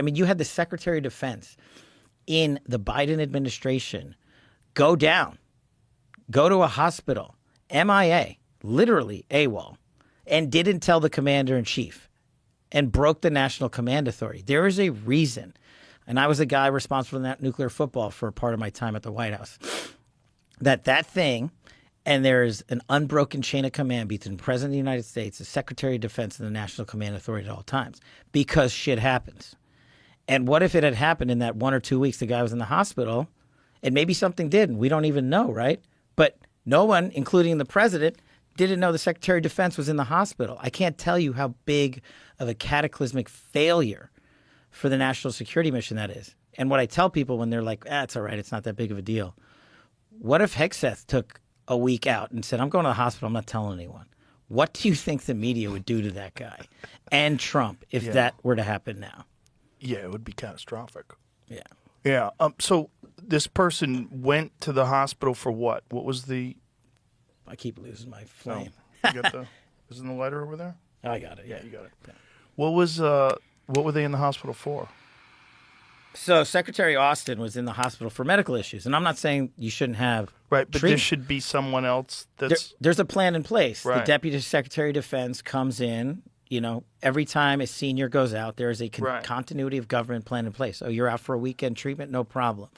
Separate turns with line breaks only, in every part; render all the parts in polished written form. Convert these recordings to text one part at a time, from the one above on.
I mean, you had the Secretary of Defense in the Biden administration go down, go to a hospital, MIA, literally AWOL, and didn't tell the commander-in-chief and broke the National Command Authority. There is a reason. And I was a guy responsible for that nuclear football for a part of my time at the White House. That thing, and there's an unbroken chain of command between the President of the United States, the Secretary of Defense, and the National Command Authority at all times, because shit happens. And what if it had happened in that 1 or 2 weeks the guy was in the hospital, and maybe something did, and we don't even know, right? But no one, including the President, didn't know the Secretary of Defense was in the hospital. I can't tell you how big of a cataclysmic failure for the national security mission that is. And what I tell people when they're like, it's all right, it's not that big of a deal. What if Hegseth took a week out and said, I'm going to the hospital, I'm not telling anyone? What do you think the media would do to that guy and Trump if that were to happen now?
Yeah, it would be catastrophic.
Yeah.
Yeah. So this person went to the hospital for what? What was the...
I keep losing my flame.
You got the... Isn't the lighter over there?
I got it.
Yeah, you got it. Yeah. What were they in the hospital for?
So Secretary Austin was in the hospital for medical issues, and I'm not saying you shouldn't have
right, but
treatment.
there should be someone else that's...
There's a plan in place.
Right.
The Deputy Secretary of Defense comes in, every time a senior goes out, there is a continuity of government plan in place. So you're out for a weekend treatment, no problem.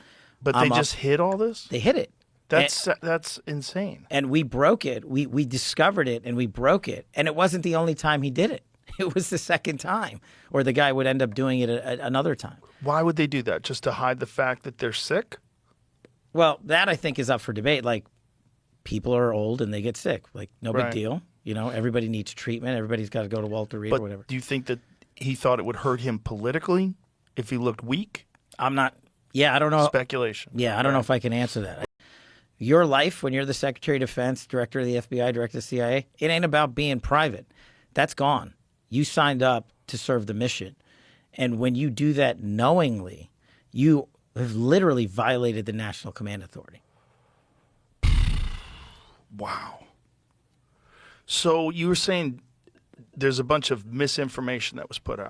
But they just hid all this?
They hid it.
That's insane.
And we broke it. We discovered it, and we broke it. And it wasn't the only time he did it. It was the second time, or the guy would end up doing it another time.
Why would they do that? Just to hide the fact that they're sick?
Well, that I think is up for debate. Like, people are old and they get sick. Like, no big deal. Everybody needs treatment. Everybody's got to go to Walter Reed or whatever.
Do you think that he thought it would hurt him politically if he looked weak?
I'm not. Yeah, I don't know.
Speculation.
Yeah, I don't know if I can answer that. Your life, when you're the Secretary of Defense, Director of the FBI, Director of the CIA, it ain't about being private. That's gone. You signed up to serve the mission. And when you do that knowingly, you have literally violated the National Command Authority.
Wow. So you were saying there's a bunch of misinformation that was put out.